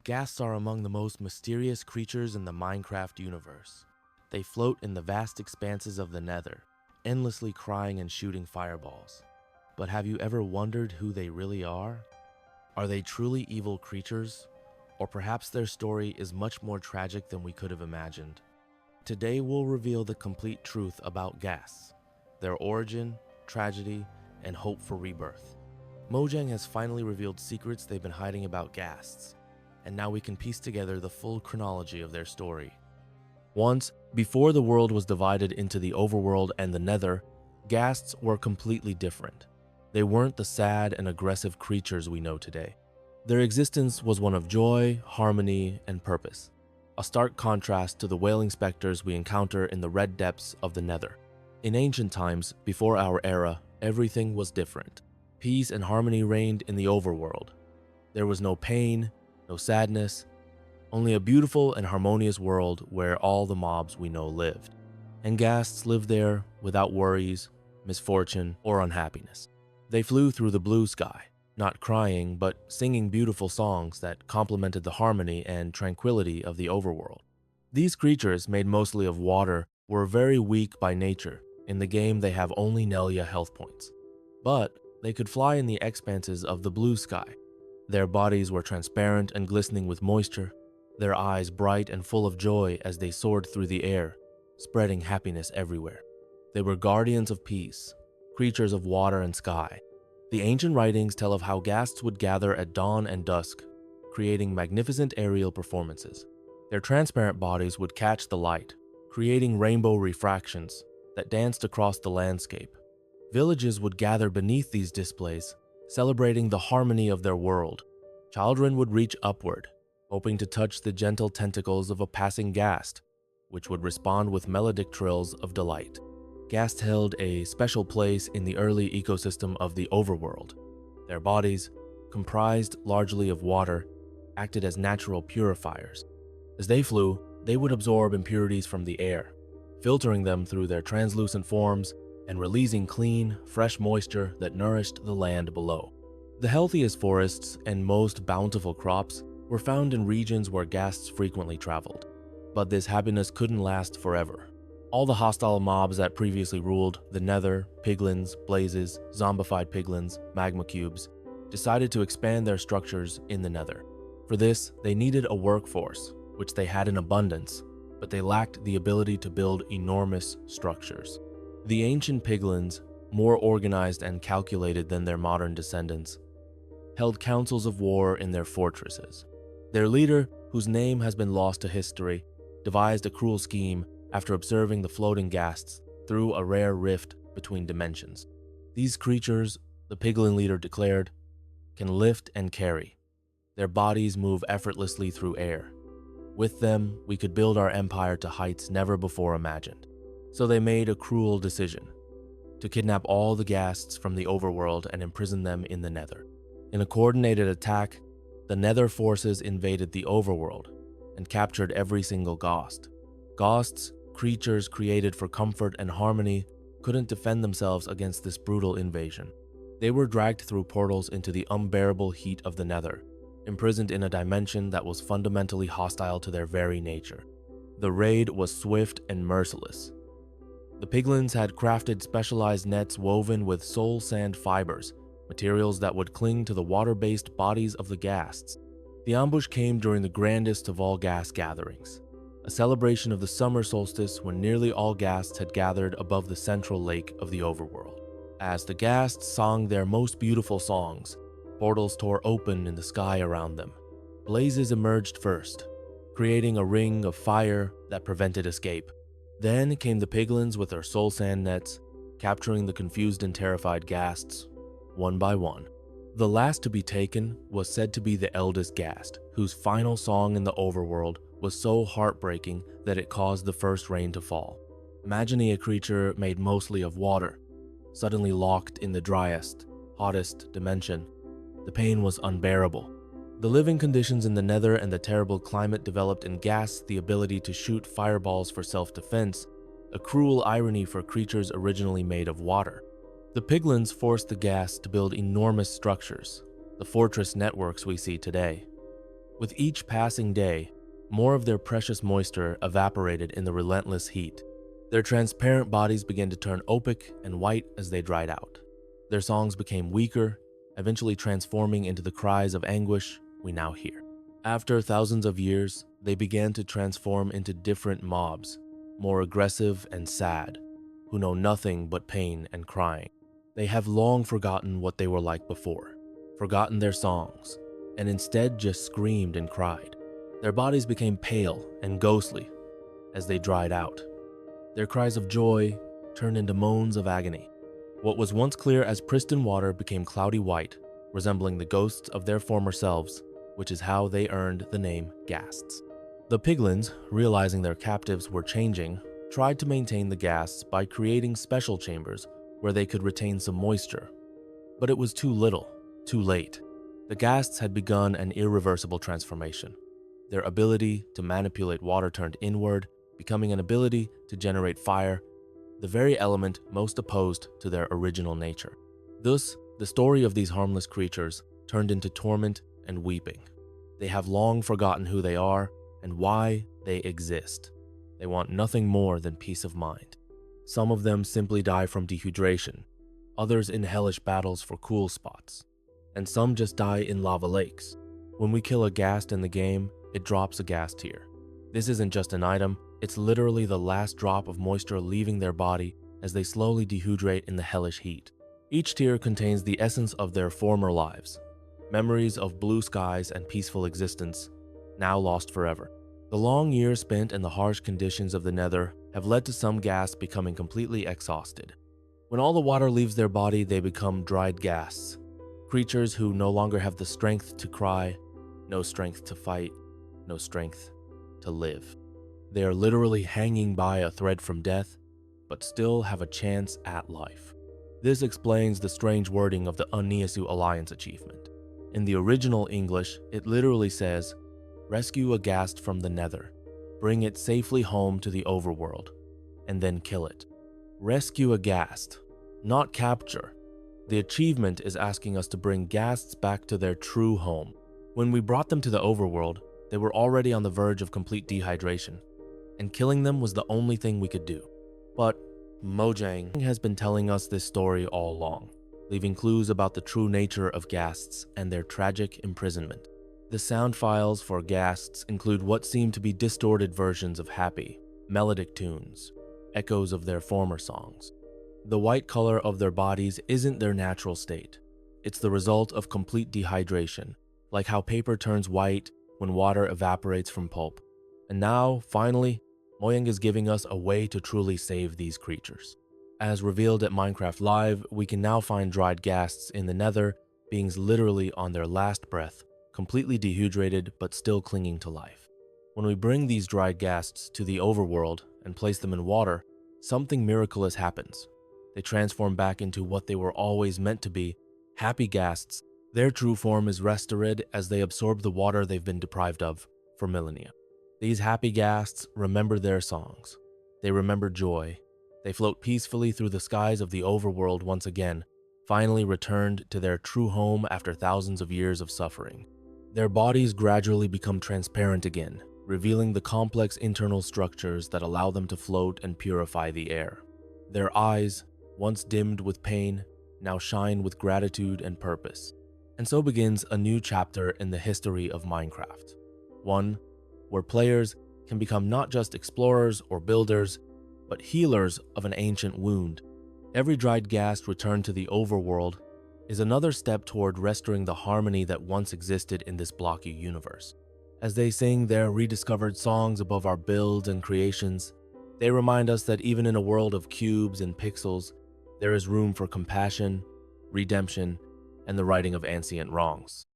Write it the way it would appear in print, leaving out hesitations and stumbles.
Ghasts are among the most mysterious creatures in the Minecraft universe. They float in the vast expanses of the Nether, endlessly crying and shooting fireballs. But have you ever wondered who they really are? Are they truly evil creatures? Or perhaps their story is much more tragic than we could have imagined? Today we'll reveal the complete truth about Ghasts, their origin, tragedy, and hope for rebirth. Mojang has finally revealed secrets they've been hiding about Ghasts, and now we can piece together the full chronology of their story. Once, before the world was divided into the overworld and the Nether, Ghasts were completely different. They weren't the sad and aggressive creatures we know today. Their existence was one of joy, harmony, and purpose, a stark contrast to the wailing specters we encounter in the red depths of the Nether. In ancient times, before our era, everything was different. Peace and harmony reigned in the overworld. There was no pain, no sadness, only a beautiful and harmonious world where all the mobs we know lived. And Ghasts lived there without worries, misfortune, or unhappiness. They flew through the blue sky, not crying, but singing beautiful songs that complemented the harmony and tranquility of the overworld. These creatures, made mostly of water, were very weak by nature. In the game, they have only Nelia health points. But they could fly in the expanses of the blue sky. Their bodies were transparent and glistening with moisture, their eyes bright and full of joy as they soared through the air, spreading happiness everywhere. They were guardians of peace, creatures of water and sky. The ancient writings tell of how Ghasts would gather at dawn and dusk, creating magnificent aerial performances. Their transparent bodies would catch the light, creating rainbow refractions that danced across the landscape. Villages would gather beneath these displays, celebrating the harmony of their world. Children would reach upward, hoping to touch the gentle tentacles of a passing Ghast, which would respond with melodic trills of delight. Ghasts held a special place in the early ecosystem of the overworld. Their bodies, comprised largely of water, acted as natural purifiers. As they flew, they would absorb impurities from the air, filtering them through their translucent forms and releasing clean, fresh moisture that nourished the land below. The healthiest forests and most bountiful crops were found in regions where Ghasts frequently traveled. But this happiness couldn't last forever. All the hostile mobs that previously ruled the Nether, piglins, blazes, zombified piglins, magma cubes, decided to expand their structures in the Nether. For this, they needed a workforce, which they had in abundance, but they lacked the ability to build enormous structures. The ancient piglins, more organized and calculated than their modern descendants, held councils of war in their fortresses. Their leader, whose name has been lost to history, devised a cruel scheme after observing the floating Ghasts through a rare rift between dimensions. These creatures, the piglin leader declared, can lift and carry. Their bodies move effortlessly through air. With them, we could build our empire to heights never before imagined. So they made a cruel decision: to kidnap all the Ghasts from the overworld and imprison them in the Nether. In a coordinated attack, the Nether forces invaded the overworld and captured every single Ghast. Ghasts, creatures created for comfort and harmony, couldn't defend themselves against this brutal invasion. They were dragged through portals into the unbearable heat of the Nether, imprisoned in a dimension that was fundamentally hostile to their very nature. The raid was swift and merciless. The piglins had crafted specialized nets woven with soul sand fibers, materials that would cling to the water-based bodies of the Ghasts. The ambush came during the grandest of all Ghast gatherings, a celebration of the summer solstice when nearly all Ghasts had gathered above the central lake of the overworld. As the Ghasts sang their most beautiful songs, portals tore open in the sky around them. Blazes emerged first, creating a ring of fire that prevented escape. Then came the piglins with their soul sand nets, capturing the confused and terrified Ghasts one by one. The last to be taken was said to be the eldest Ghast, whose final song in the overworld was so heartbreaking that it caused the first rain to fall. Imagining a creature made mostly of water, suddenly locked in the driest, hottest dimension. The pain was unbearable. The living conditions in the Nether and the terrible climate developed in Ghasts the ability to shoot fireballs for self-defense, a cruel irony for creatures originally made of water. The piglins forced the Ghasts to build enormous structures, the fortress networks we see today. With each passing day, more of their precious moisture evaporated in the relentless heat. Their transparent bodies began to turn opaque and white as they dried out. Their songs became weaker, eventually transforming into the cries of anguish we now hear. After thousands of years, they began to transform into different mobs, more aggressive and sad, who know nothing but pain and crying. They have long forgotten what they were like before, forgotten their songs, and instead just screamed and cried. Their bodies became pale and ghostly as they dried out. Their cries of joy turned into moans of agony. What was once clear as pristine water became cloudy white, resembling the ghosts of their former selves, which is how they earned the name Ghasts. The piglins, realizing their captives were changing, tried to maintain the Ghasts by creating special chambers where they could retain some moisture. But it was too little, too late. The Ghasts had begun an irreversible transformation. Their ability to manipulate water turned inward, becoming an ability to generate fire, the very element most opposed to their original nature. Thus, the story of these harmless creatures turned into torment and weeping. They have long forgotten who they are and why they exist. They want nothing more than peace of mind. Some of them simply die from dehydration, others in hellish battles for cool spots, and some just die in lava lakes. When we kill a Ghast in the game, it drops a Ghast tier. This isn't just an item, it's literally the last drop of moisture leaving their body as they slowly dehydrate in the hellish heat. Each tier contains the essence of their former lives, memories of blue skies and peaceful existence, now lost forever. The long years spent in the harsh conditions of the Nether have led to some Ghasts becoming completely exhausted. When all the water leaves their body, they become dried Ghasts, creatures who no longer have the strength to cry, no strength to fight, no strength to live. They are literally hanging by a thread from death, but still have a chance at life. This explains the strange wording of the Unneasu Alliance achievement. In the original English, it literally says, "Rescue a Ghast from the Nether, bring it safely home to the overworld, and then kill it." Rescue a Ghast, not capture. The achievement is asking us to bring Ghasts back to their true home. When we brought them to the overworld, they were already on the verge of complete dehydration, and killing them was the only thing we could do. But Mojang has been telling us this story all along, leaving clues about the true nature of Ghasts and their tragic imprisonment. The sound files for Ghasts include what seem to be distorted versions of happy, melodic tunes, echoes of their former songs. The white color of their bodies isn't their natural state. It's the result of complete dehydration, like how paper turns white when water evaporates from pulp. And now, finally, Mojang is giving us a way to truly save these creatures. As revealed at Minecraft Live, we can now find dried Ghasts in the Nether, beings literally on their last breath, completely dehydrated but still clinging to life. When we bring these dried Ghasts to the overworld and place them in water, something miraculous happens. They transform back into what they were always meant to be, happy Ghasts. Their true form is restored as they absorb the water they've been deprived of for millennia. These happy Ghasts remember their songs. They remember joy. They float peacefully through the skies of the overworld once again, finally returned to their true home after thousands of years of suffering. Their bodies gradually become transparent again, revealing the complex internal structures that allow them to float and purify the air. Their eyes, once dimmed with pain, now shine with gratitude and purpose. And so begins a new chapter in the history of Minecraft. One where players can become not just explorers or builders, but healers of an ancient wound. Every dried Ghast returned to the overworld is another step toward restoring the harmony that once existed in this blocky universe. As they sing their rediscovered songs above our builds and creations, they remind us that even in a world of cubes and pixels, there is room for compassion, redemption, and the righting of ancient wrongs.